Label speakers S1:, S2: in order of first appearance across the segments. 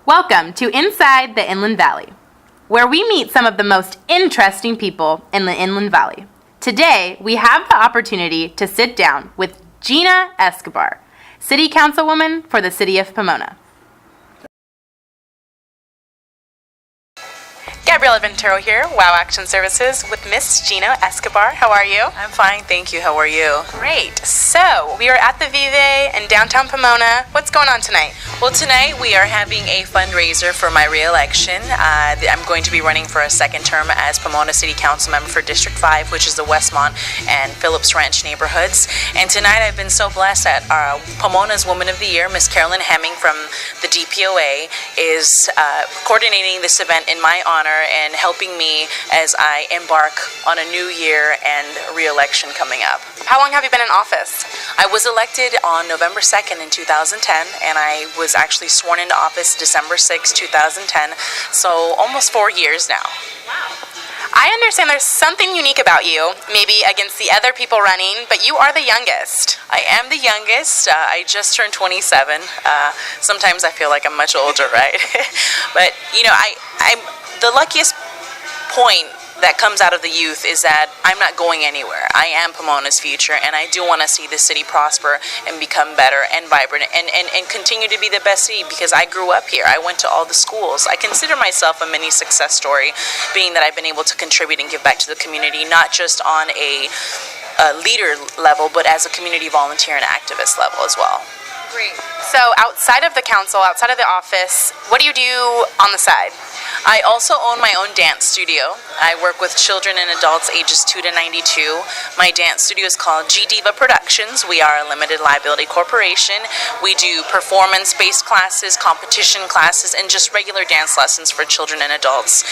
S1: Welcome to Inside the Inland Valley, where we meet some of the most interesting people in the Inland Valley. Today, we have the opportunity to sit down with Ginna Escobar, City Councilwoman for the City of Pomona. Gabriela Venturo here, WOW Action Services with Miss Ginna Escobar. How are you?
S2: I'm fine, thank you. How are you?
S1: Great. So, we are at the Vive in downtown Pomona. What's going on tonight?
S2: Well, tonight we are having a fundraiser for my re-election. I'm going to be running for a second term as Pomona City Council member for District 5, which is the Westmont and Phillips Ranch neighborhoods. And tonight I've been so blessed that Pomona's Woman of the Year, Miss Carolyn Hemming from the DPOA, is coordinating this event in my honor and helping me as I embark on a new year and re-election coming up.
S1: How long have you been in office?
S2: I was elected on November 2nd in 2010, and I was actually sworn into office December 6, 2010, so almost 4 years now.
S1: Wow. I understand there's something unique about you, maybe against the other people running, but you are the youngest.
S2: I am the youngest. I just turned 27. Sometimes I feel like I'm much older, right? But, you know, I'm the luckiest point that comes out of the youth is that I'm not going anywhere. I am Pomona's future, and I do want to see the city prosper and become better and vibrant and continue to be the best city because I grew up here. I went to all the schools. I consider myself a mini success story, being that I've been able to contribute and give back to the community, not just on a leader level, but as a community volunteer and activist level as well.
S1: Great. So outside of the council, outside of the office, what do you do on the side?
S2: I also own my own dance studio. I work with children and adults ages 2 to 92. My dance studio is called G Diva Productions. We are a limited liability corporation. We do performance-based classes, competition classes, and just regular dance lessons for children and adults.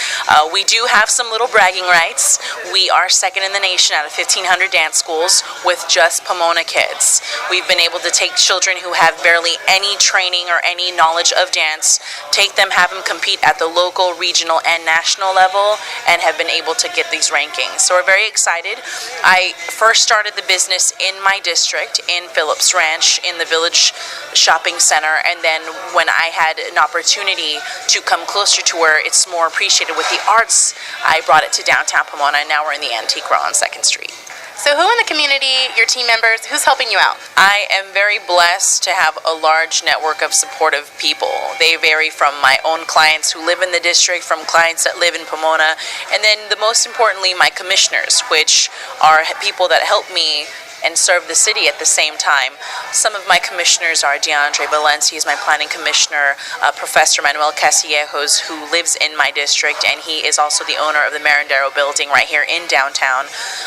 S2: We do have some little bragging rights. We are second in the nation out of 1,500 dance schools with just Pomona kids. We've been able to take children who have barely any training or any knowledge of dance, take them, have them compete at the local, regional, and national level, and have been able to get these rankings. So we're very excited. I first started the business in my district in Phillips Ranch in the Village Shopping Center, and then when I had an opportunity to come closer to where it's more appreciated with the arts, I brought it to downtown Pomona, and now we're in the Antique Row on 2nd Street.
S1: So who in the community, your team members, who's helping you out?
S2: I am very blessed to have a large network of supportive people. They vary from my own clients who live in the district, from clients that live in Pomona, and then the most importantly, my commissioners, which are people that help me and serve the city at the same time. Some of my commissioners are DeAndre Valencia, he's my planning commissioner, Professor Manuel Casillejos, who lives in my district, and he is also the owner of the Merendero building right here in downtown.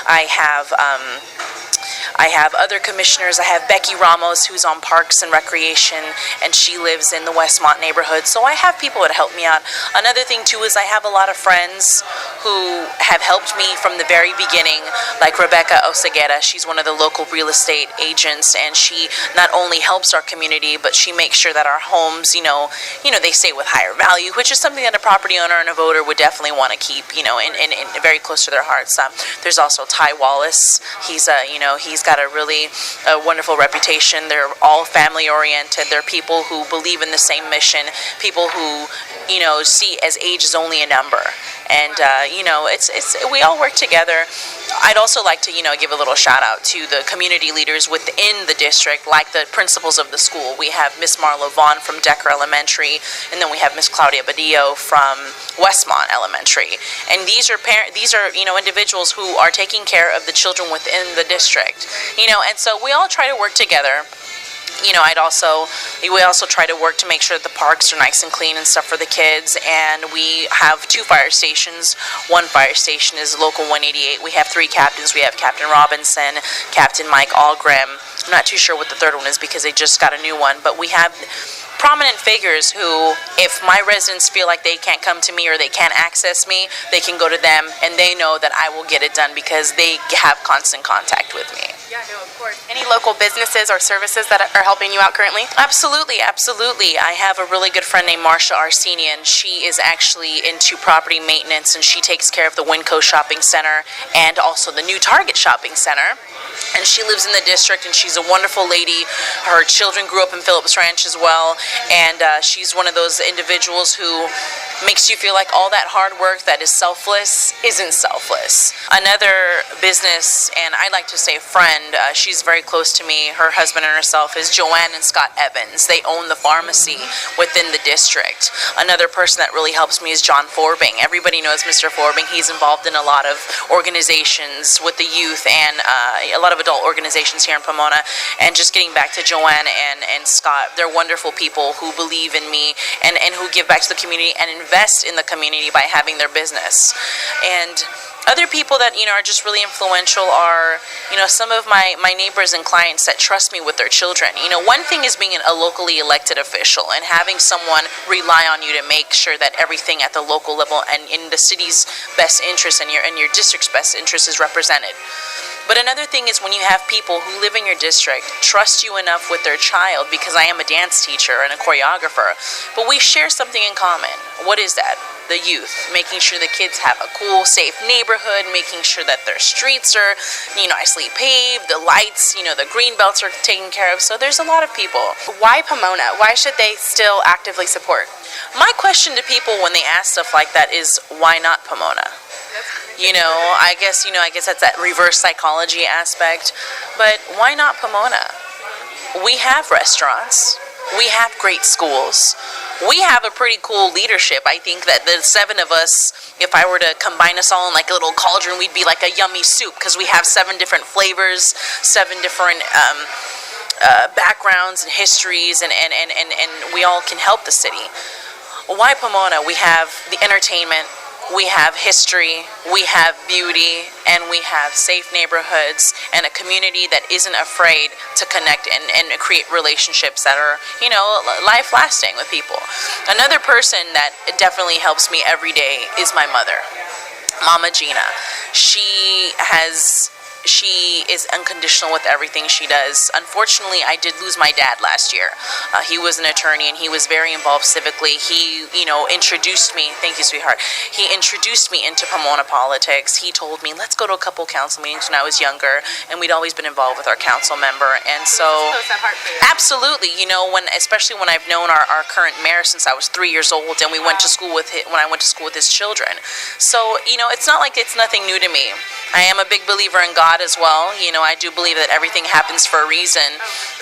S2: I have other commissioners. I have Becky Ramos, who's on Parks and Recreation, and she lives in the Westmont neighborhood. So I have people that help me out. Another thing, too, is I have a lot of friends who have helped me from the very beginning, like Rebecca Oseguera. She's one of the local real estate agents, and she not only helps our community, but she makes sure that our homes, you know, they stay with higher value, which is something that a property owner and a voter would definitely want to keep, in very close to their hearts. There's also Ty Wallace. He's got a really wonderful reputation. They're all family oriented. They're people who believe in the same mission, people who, see as age is only a number. And, we all work together. I'd also like to, give a little shout out to the community leaders within the district, like the principals of the school. We have Miss Marlo Vaughn from Decker Elementary, and then we have Miss Claudia Badillo from Westmont Elementary. And these are individuals who are taking care of the children within the district. And so we all try to work together. We also try to work to make sure that the parks are nice and clean and stuff for the kids, and we have 2 fire stations. One fire station is Local 188. We have 3 captains. We have Captain Robinson, Captain Mike Algrim. I'm not too sure what the third one is because they just got a new one, but we have prominent figures who, if my residents feel like they can't come to me or they can't access me, they can go to them, and they know that I will get it done because they have constant contact with me.
S1: Yeah, no, of course. Any local businesses or services that are helping you out currently?
S2: Absolutely. I have a really good friend named Marcia Arsenian. She is actually into property maintenance, and she takes care of the Winco Shopping Center and also the new Target Shopping Center. And she lives in the district, and she's a wonderful lady. Her children grew up in Phillips Ranch as well, And she's one of those individuals who makes you feel like all that hard work that is selfless isn't selfless. Another business, and I like to say friend, she's very close to me, her husband and herself, is Joanne and Scott Evans. They own the pharmacy within the district. Another person that really helps me is John Forbing. Everybody knows Mr. Forbing. He's involved in a lot of organizations with the youth and a lot of adult organizations here in Pomona. And just getting back to Joanne and Scott, they're wonderful people who believe in me and who give back to the community and invest in the community by having their business. And other people that, are just really influential are, some of my neighbors and clients that trust me with their children. One thing is being a locally elected official and having someone rely on you to make sure that everything at the local level and in the city's best interest and your district's best interest is represented. But another thing is when you have people who live in your district trust you enough with their child, because I am a dance teacher and a choreographer, but we share something in common. What is that? The youth, making sure the kids have a cool, safe neighborhood, making sure that their streets are, nicely paved, the lights, the green belts are taken care of. So there's a lot of people.
S1: Why Pomona? Why should they still actively support?
S2: My question to people when they ask stuff like that is, why not Pomona? I guess that's that reverse psychology aspect. But why not Pomona? We have restaurants. We have great schools. We have a pretty cool leadership. I think that the 7 of us, if I were to combine us all in like a little cauldron, we'd be like a yummy soup, because we have 7 different flavors, 7 different backgrounds and histories, and we all can help the city. Why Pomona? We have the entertainment. We have history, we have beauty, and we have safe neighborhoods and a community that isn't afraid to connect and create relationships that are, life-lasting with people. Another person that definitely helps me every day is my mother, Mama Ginna. She is unconditional with everything she does. Unfortunately, I did lose my dad last year. He was an attorney and he was very involved civically. He, introduced me, thank you, sweetheart. He introduced me into Pomona politics. He told me, let's go to a couple council meetings when I was younger, and we'd always been involved with our council member. And so, absolutely, especially when I've known our current mayor since I was 3 years old, and we went to school with when I went to school with his children. So, it's not like it's nothing new to me. I am a big believer in God as well. I do believe that everything happens for a reason,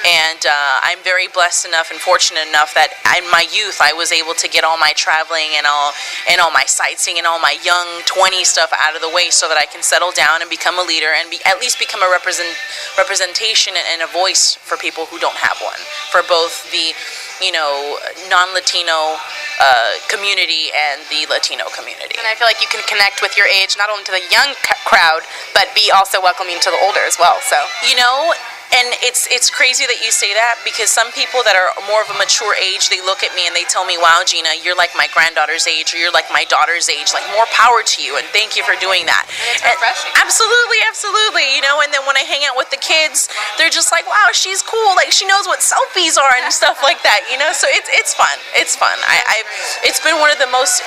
S2: and I'm very blessed enough and fortunate enough that in my youth I was able to get all my traveling and all my sightseeing and all my young 20 stuff out of the way, so that I can settle down and become a leader and at least become a representation and a voice for people who don't have one, for both the non-Latino community and the Latino community.
S1: And I feel like you can connect with your age, not only to the young crowd, but be also welcoming to the older as well. So
S2: and it's crazy that you say that, because some people that are more of a mature age, they look at me and they tell me, wow, Ginna, you're like my granddaughter's age, or you're like my daughter's age, like more power to you, and thank you for doing that.
S1: And it's refreshing.
S2: Absolutely. And then when I hang out with the kids, they're just like, wow, she's cool, like she knows what selfies are and stuff like that, so it's fun. It's been one of the most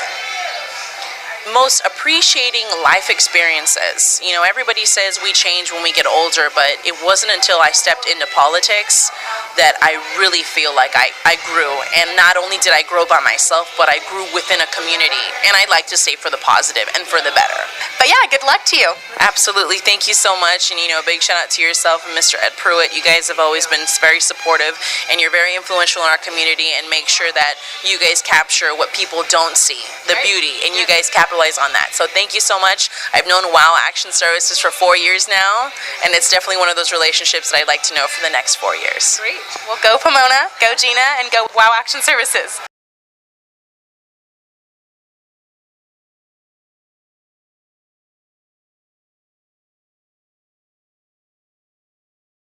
S2: appreciating life experiences. Everybody says we change when we get older, but it wasn't until I stepped into politics that I really feel like I grew. And not only did I grow by myself, but I grew within a community. And I'd like to say for the positive and for the better.
S1: But yeah, good luck to you.
S2: Absolutely. Thank you so much. And, a big shout out to yourself and Mr. Ed Pruitt. You guys have always been very supportive, and you're very influential in our community, and make sure that you guys capture what people don't see, the beauty, and you guys capitalize on that. So thank you so much. I've known WOW Action Services for 4 years now, and it's definitely one of those relationships that I'd like to know for the next 4 years.
S1: Great. Well, go Pomona, go Ginna, and go WOW Action Services.